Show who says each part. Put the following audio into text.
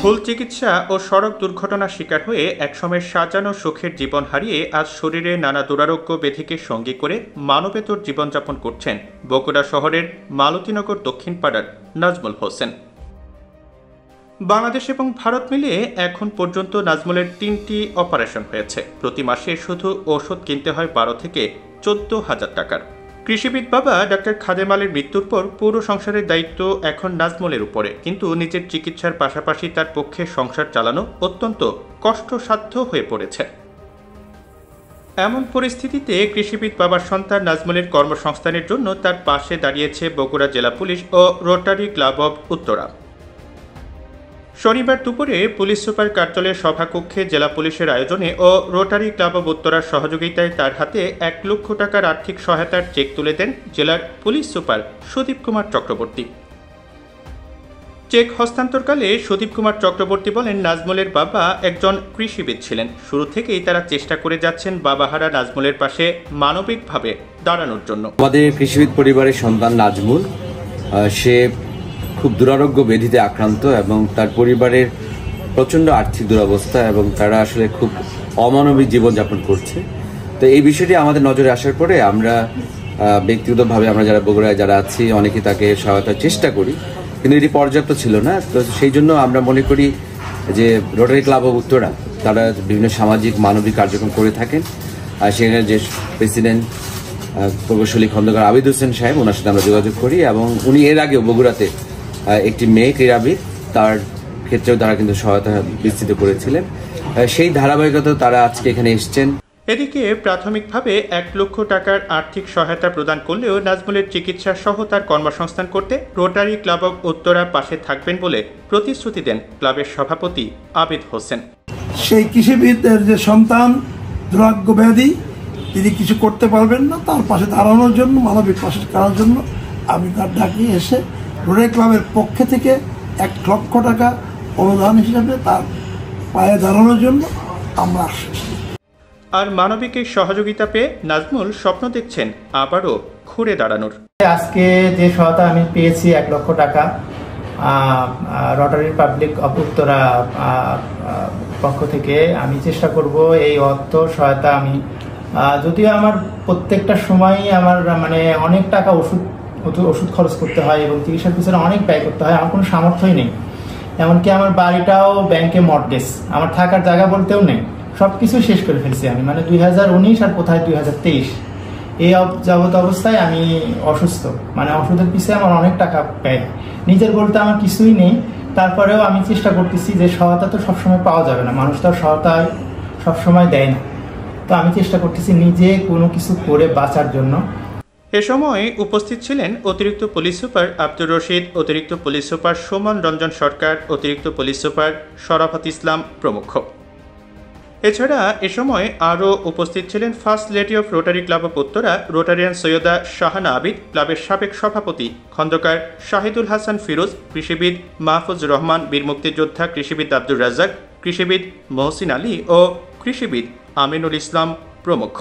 Speaker 1: ভুল চিকিৎসা ও সড়ক দুর্ঘটনার শিকার হয়ে একসময়ের সাজানো সুখের জীবন হারিয়ে আজ শরীরে নানা দুরারোগ্য ব্যাধিকে সঙ্গী করে মানবেতর জীবনযাপন করছেন বগুড়া শহরের মালতীনগর দক্ষিণ পাড়ার নাজমুল হোসেন। বাংলাদেশ এবং ভারত মিলিয়ে এখন পর্যন্ত নাজমুলের 3টি অপারেশন হয়েছে। প্রতি মাসে শুধু ওষুধ কিনতে হয় 12 থেকে 14,000 টাকার। কৃষিবিদ বাবা ডাক্তার খাদেম আলীর মৃত্যুর পর পুরো সংসারের দায়িত্ব এখন নাজমুলের উপরে, কিন্তু নিজের চিকিৎসার পাশাপাশি তার পক্ষে সংসার চালানো অত্যন্ত কষ্টসাধ্য হয়ে পড়েছে। এমন পরিস্থিতিতে কৃষিবিদ বাবার সন্তান নাজমুলের কর্মসংস্থানের জন্য তার পাশে দাঁড়িয়েছে বগুড়া জেলা পুলিশ ও রোটারি ক্লাব অব উত্তরা। শনিবার দুপুরে পুলিশ সুপার কার্যালয়ের সভাকক্ষে জেলা পুলিশের আয়োজনে ও রোটারি ক্লাব অব উত্তরার সহযোগিতায় তার হাতে 1 লক্ষ টাকার আর্থিক সহায়তার চেক তুলে দেন জেলার police super Sudip Kumar Chakraborty. Cheque হস্তান্তরকালে সুদীপ কুমার চক্রবর্তী বলেন, নাজমুলের বাবা একজন কৃষিবিদ ছিলেন। শুরু থেকেই তারা চেষ্টা করে যাচ্ছেন বাবাহারা নাজমুলের পাশে মানবিকভাবে দাঁড়ানোর জন্য।
Speaker 2: আমাদের কৃষিবিদ পরিবারের সন্তান নাজমুল, সে খুব দুরারোগ্য ব্যাধিতে আক্রান্ত এবং তার পরিবারের প্রচণ্ড আর্থিক দুরবস্থা এবং তারা আসলে খুব অমানবিক জীবনযাপন করছে। তো এই বিষয়টি আমাদের নজরে আসার পরে আমরা ব্যক্তিগতভাবে আমরা যারা বগুড়ায় যারা আছি অনেকে তাকে সহায়তার চেষ্টা করি, কিন্তু এটি পর্যাপ্ত ছিল না। তো সেই জন্য আমরা মনে করি যে রোটারি ক্লাব অব উত্তরা তারা বিভিন্ন সামাজিক মানবিক কার্যক্রম করে থাকেন। আর সেখানে যে প্রেসিডেন্ট প্রকৌশলী খন্দকার আবিদ হোসেন সাহেব, ওনার সাথে আমরা যোগাযোগ করি এবং উনি এর আগেও বগুড়াতে একটি মেয়ে ক্রীড়াবিদ, তার ক্ষেত্রেও তারা কিন্তু সহায়তা বিস্তৃত করেছিলেন। সেই ধারাবাহিকতা তারা আজকে এখানে এসছেন।
Speaker 1: এদিকে প্রাথমিকভাবে 1 লক্ষ টাকার আর্থিক সহায়তা প্রদান করলেও নাজমুলের চিকিৎসা সহ তার কর্মসংস্থান করতে রোটারি ক্লাব অব উত্তরা পাশে থাকবেন বলে প্রতিশ্রুতি দেন ক্লাবের সভাপতি আবিদ হোসেন।
Speaker 3: সেই কৃষিবিদের যে সন্তান দুরারোগ্য ব্যাধি, তিনি কিছু করতে পারবেন না, তার পাশে দাঁড়ানোর জন্য, মানবিক পাশে দাঁড়ানোর জন্য আমি তার ডাকি এসে রোটারি ক্লাবের পক্ষে থেকে 1 লক্ষ টাকা অনুদান হিসাবে তার পায়ে দাঁড়ানোর জন্য আমরা আসছি।
Speaker 1: আর মানবিকের সহযোগিতা পেয়ে নাজমুল স্বপ্ন দেখছেন আবারও ঘুরে দাঁড়ানোর।
Speaker 4: আজকে যে সহায়তা আমি পেয়েছি 1 লক্ষ টাকা রোটারি পাবলিক অব উত্তরা পক্ষ থেকে, আমি চেষ্টা করব এই অর্থ সহায়তা আমি, যদিও আমার প্রত্যেকটা সময়ই আমার মানে অনেক টাকা ওষুধ খরচ করতে হয় এবং চিকিৎসার পিছনে অনেক ব্যয় করতে হয়, আমার কোনো সামর্থ্যই নেই। এমনকি আমার বাড়িটাও ব্যাংকে মর্টগেজ, আমার থাকার জায়গা বলতেও নেই, সবকিছু শেষ করে ফেলছি আমি, মানে 2019 আর কোথায় 2023 এই যাবত অবস্থায় আমি অসুস্থ, মানে ওষুধের পিছিয়ে আমার অনেক টাকা ব্যয়, নিজের বলতে আমার কিছুই নেই। তারপরেও আমি চেষ্টা করতেছি যে সহায়তা তো সবসময় পাওয়া যাবে না, মানুষ তো সহায়তা সবসময় দেয় না, তো আমি চেষ্টা করতেছি নিজে কোনো কিছু করে বাঁচার জন্য।
Speaker 1: এ সময় উপস্থিত ছিলেন অতিরিক্ত পুলিশ সুপার আব্দুর রশিদ, অতিরিক্ত পুলিশ সুপার সুমন রঞ্জন সরকার, অতিরিক্ত পুলিশ সুপার শরাফত ইসলাম প্রমুখ। এছাড়া এ সময় আরও উপস্থিত ছিলেন first lady of rotary club of Uttara Rotarian Syeda Shahana Abid, ক্লাবের সাবেক সভাপতি খন্দকার শাহিদুল হাসান ফিরোজ, কৃষিবিদ মাহফুজ রহমান, বীর মুক্তিযোদ্ধা কৃষিবিদ আব্দুর রাজ্জাক, কৃষিবিদ মহসিন আলী ও কৃষিবিদ আমিনুল ইসলাম প্রমুখ।